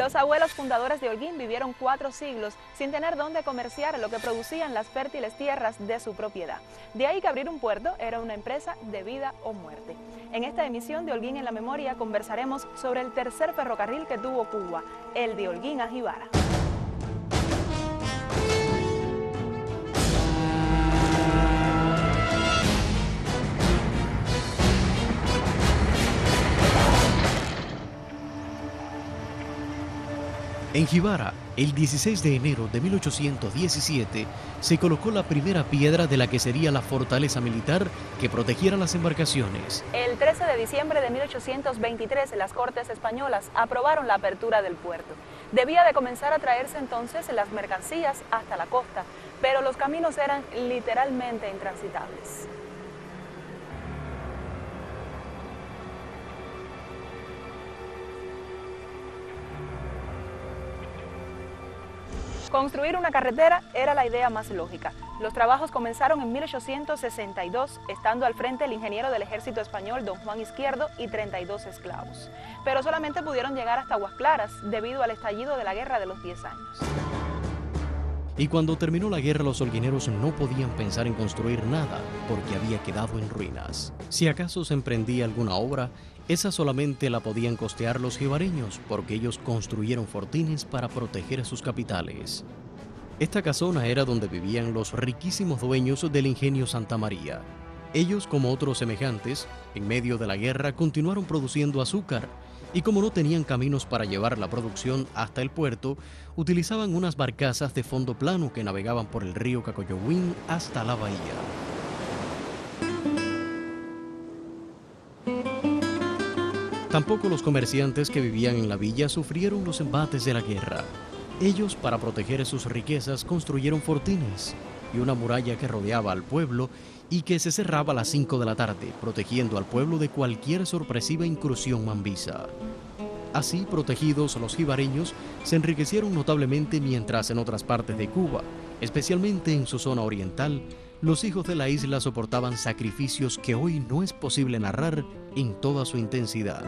Los abuelos fundadores de Holguín vivieron 4 siglos sin tener dónde comerciar lo que producían las fértiles tierras de su propiedad. De ahí que abrir un puerto era una empresa de vida o muerte. En esta emisión de Holguín en la Memoria conversaremos sobre el tercer ferrocarril que tuvo Cuba, el de Holguín a Jibara. En Jibara, el 16 de enero de 1817, se colocó la primera piedra de la que sería la fortaleza militar que protegiera las embarcaciones. El 13 de diciembre de 1823, las Cortes españolas aprobaron la apertura del puerto. Debía de comenzar a traerse entonces las mercancías hasta la costa, pero los caminos eran literalmente intransitables. Construir una carretera era la idea más lógica. Los trabajos comenzaron en 1862, estando al frente el ingeniero del ejército español, don Juan Izquierdo, y 32 esclavos. Pero solamente pudieron llegar hasta Aguas Claras debido al estallido de la Guerra de los 10 años. Y cuando terminó la guerra, los holguineros no podían pensar en construir nada porque había quedado en ruinas. Si acaso se emprendía alguna obra, esa solamente la podían costear los jibareños porque ellos construyeron fortines para proteger sus capitales. Esta casona era donde vivían los riquísimos dueños del ingenio Santa María. Ellos, como otros semejantes, en medio de la guerra continuaron produciendo azúcar y como no tenían caminos para llevar la producción hasta el puerto, utilizaban unas barcazas de fondo plano que navegaban por el río Cacoyohuín hasta la bahía. Tampoco los comerciantes que vivían en la villa sufrieron los embates de la guerra. Ellos, para proteger sus riquezas, construyeron fortines y una muralla que rodeaba al pueblo y que se cerraba a las 5 de la tarde, protegiendo al pueblo de cualquier sorpresiva incursión mambisa. Así, protegidos, los jibareños se enriquecieron notablemente, mientras en otras partes de Cuba, especialmente en su zona oriental, los hijos de la isla soportaban sacrificios que hoy no es posible narrar en toda su intensidad.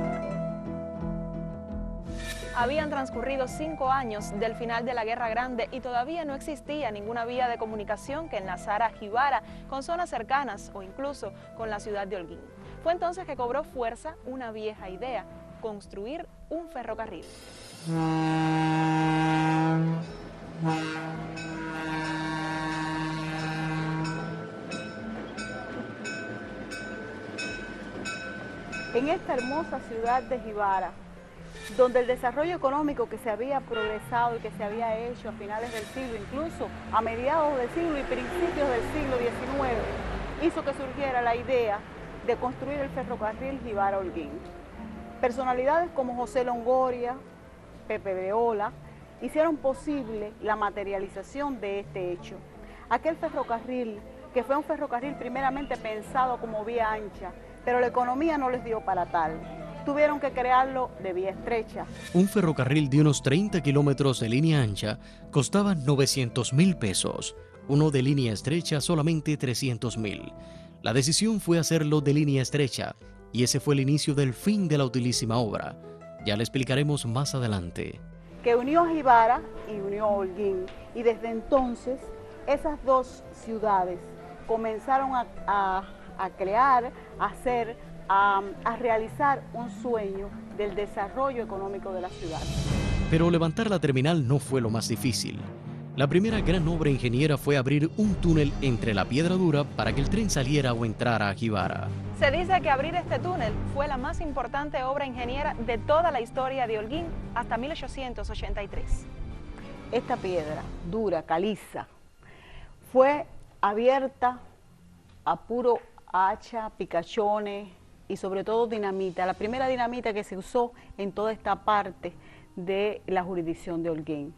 Habían transcurrido 5 años del final de la Guerra Grande y todavía no existía ninguna vía de comunicación que enlazara Jibara con zonas cercanas o incluso con la ciudad de Holguín. Fue entonces que cobró fuerza una vieja idea: construir un ferrocarril. En esta hermosa ciudad de Jibara, donde el desarrollo económico que se había progresado y que se había hecho a finales del siglo, incluso a mediados del siglo y principios del siglo XIX, hizo que surgiera la idea de construir el ferrocarril Jibara-Holguín. Personalidades como José Longoria, Pepe de Ola, hicieron posible la materialización de este hecho. Aquel ferrocarril, que fue un ferrocarril primeramente pensado como vía ancha, pero la economía no les dio para tal. Tuvieron que crearlo de vía estrecha. Un ferrocarril de unos 30 kilómetros de línea ancha costaba 900.000 pesos, uno de línea estrecha solamente 300.000. La decisión fue hacerlo de línea estrecha, y ese fue el inicio del fin de la utilísima obra. Ya le explicaremos más adelante. Que unió a Jibara y unió a Holguín, y desde entonces esas dos ciudades comenzaron a crear, a hacer, a realizar un sueño del desarrollo económico de la ciudad. Pero levantar la terminal no fue lo más difícil. La primera gran obra ingeniera fue abrir un túnel entre la piedra dura para que el tren saliera o entrara a Jibara. Se dice que abrir este túnel fue la más importante obra ingeniera de toda la historia de Holguín hasta 1883. Esta piedra dura, caliza, fue abierta a puro hacha, picachones y sobre todo dinamita, la primera dinamita que se usó en toda esta parte de la jurisdicción de Holguín.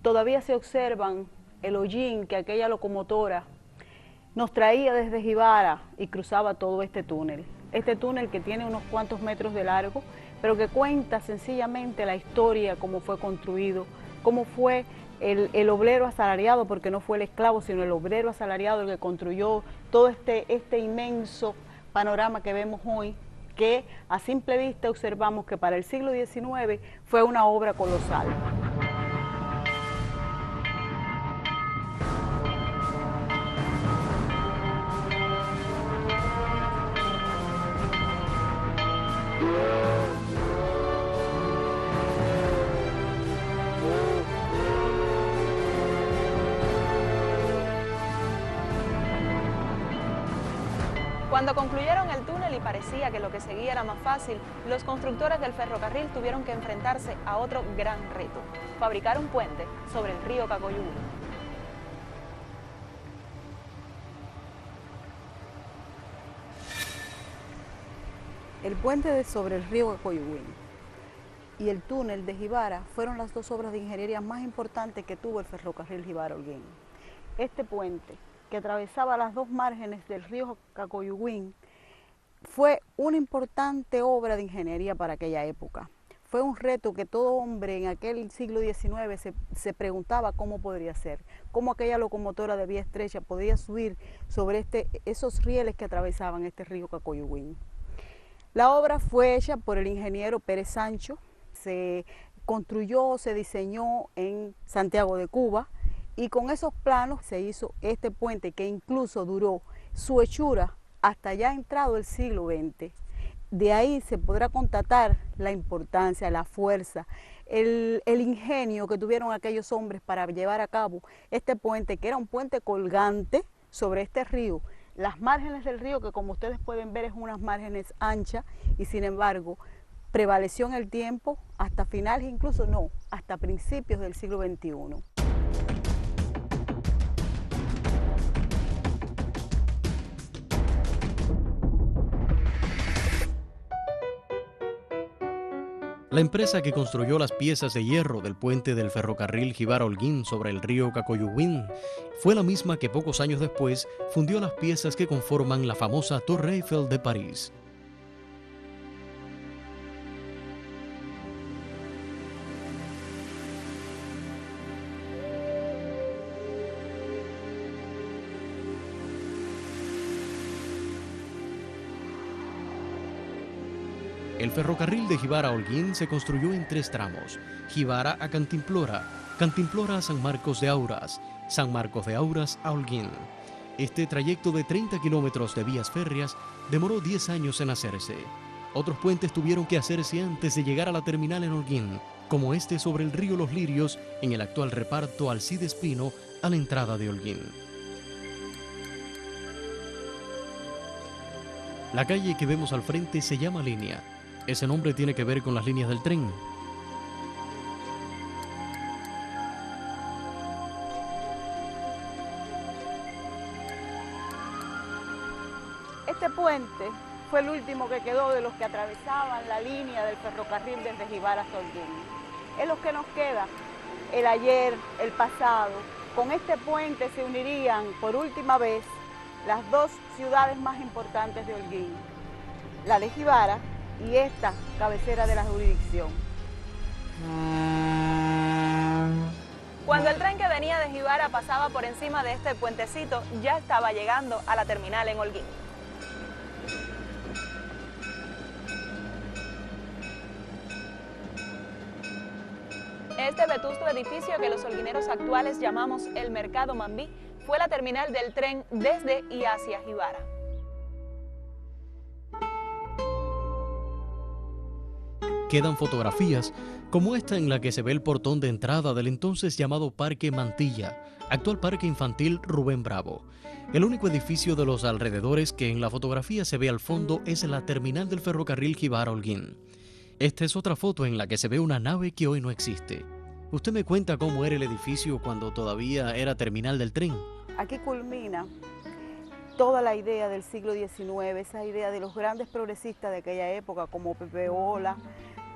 Todavía se observan el hollín que aquella locomotora nos traía desde Jibara y cruzaba todo este túnel que tiene unos cuantos metros de largo, pero que cuenta sencillamente la historia, cómo fue construido, cómo fue el obrero asalariado, porque no fue el esclavo, sino el obrero asalariado el que construyó todo este inmenso panorama que vemos hoy, que a simple vista observamos que para el siglo XIX fue una obra colosal. Cuando concluyeron el túnel y parecía que lo que seguía era más fácil, los constructores del ferrocarril tuvieron que enfrentarse a otro gran reto: fabricar un puente sobre el río Cacoyuguín. El puente sobre el río Cacoyuguín y el túnel de Jibara fueron las dos obras de ingeniería más importantes que tuvo el ferrocarril Jibara-Holguín. Este puente, que atravesaba las dos márgenes del río Cacoyuguín, fue una importante obra de ingeniería para aquella época. Fue un reto que todo hombre en aquel siglo XIX se preguntaba cómo podría ser, cómo aquella locomotora de vía estrecha podía subir sobre esos rieles que atravesaban este río Cacoyuguín. La obra fue hecha por el ingeniero Pérez Sancho, se construyó, se diseñó en Santiago de Cuba, y con esos planos se hizo este puente que incluso duró su hechura hasta ya entrado el siglo XX. De ahí se podrá constatar la importancia, la fuerza, el ingenio que tuvieron aquellos hombres para llevar a cabo este puente, que era un puente colgante sobre este río. Las márgenes del río, que como ustedes pueden ver es unas márgenes anchas, y sin embargo prevaleció en el tiempo hasta finales, incluso no, hasta principios del siglo XXI. La empresa que construyó las piezas de hierro del puente del ferrocarril Jibara-Holguín sobre el río Cacoyuguín fue la misma que pocos años después fundió las piezas que conforman la famosa Torre Eiffel de París. El ferrocarril de Jibara a Holguín se construyó en 3 tramos: Jibara a Cantimplora, Cantimplora a San Marcos de Auras, San Marcos de Auras a Holguín. Este trayecto de 30 kilómetros de vías férreas demoró 10 años en hacerse. Otros puentes tuvieron que hacerse antes de llegar a la terminal en Holguín, como este sobre el río Los Lirios en el actual reparto Alcide Espino a la entrada de Holguín. La calle que vemos al frente se llama Línea. Ese nombre tiene que ver con las líneas del tren. Este puente fue el último que quedó de los que atravesaban la línea del ferrocarril desde Jibara hasta Holguín. Es lo que nos queda, el ayer, el pasado. Con este puente se unirían por última vez las dos ciudades más importantes de Holguín, la de Jibara y esta cabecera de la jurisdicción. Cuando el tren que venía de Jibara pasaba por encima de este puentecito, ya estaba llegando a la terminal en Holguín. Este vetusto edificio que los holguineros actuales llamamos el Mercado Mambí fue la terminal del tren desde y hacia Jibara. Quedan fotografías como esta en la que se ve el portón de entrada del entonces llamado Parque Mantilla, actual Parque Infantil Rubén Bravo. El único edificio de los alrededores que en la fotografía se ve al fondo es la terminal del ferrocarril Jibara-Holguín. Esta es otra foto en la que se ve una nave que hoy no existe. ¿Usted me cuenta cómo era el edificio cuando todavía era terminal del tren? Aquí culmina toda la idea del siglo XIX, esa idea de los grandes progresistas de aquella época, como Pepe Ola,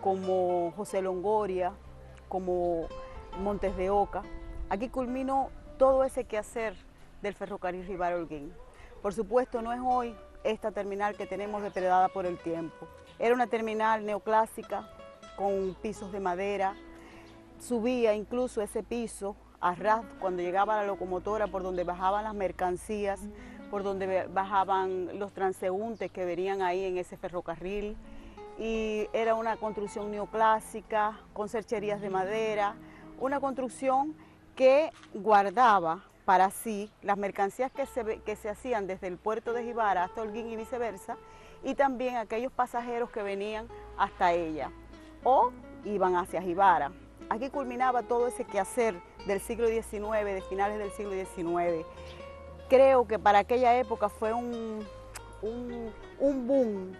como José Longoria, como Montes de Oca. Aquí culminó todo ese quehacer del ferrocarril Jibara-Holguín. Por supuesto, no es hoy esta terminal que tenemos depredada por el tiempo. Era una terminal neoclásica con pisos de madera. Subía incluso ese piso a ras cuando llegaba la locomotora por donde bajaban las mercancías, por donde bajaban los transeúntes que venían ahí en ese ferrocarril. Y era una construcción neoclásica, con cercherías de madera, una construcción que guardaba para sí las mercancías que se hacían desde el puerto de Jibara hasta Holguín y viceversa, y también aquellos pasajeros que venían hasta ella o iban hacia Jibara. Aquí culminaba todo ese quehacer del siglo XIX, de finales del siglo XIX. Creo que para aquella época fue un boom.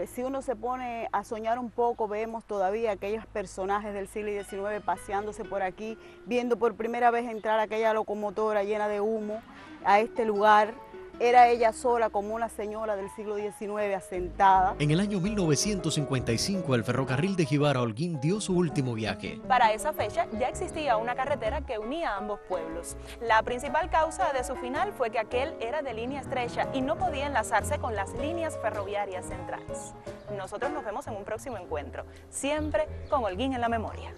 Si uno se pone a soñar un poco, vemos todavía aquellos personajes del siglo XIX paseándose por aquí, viendo por primera vez entrar aquella locomotora llena de humo a este lugar. Era ella sola como una señora del siglo XIX asentada. En el año 1955 el ferrocarril de Jibara a Holguín dio su último viaje. Para esa fecha ya existía una carretera que unía a ambos pueblos. La principal causa de su final fue que aquel era de línea estrecha y no podía enlazarse con las líneas ferroviarias centrales. Nosotros nos vemos en un próximo encuentro, siempre con Holguín en la memoria.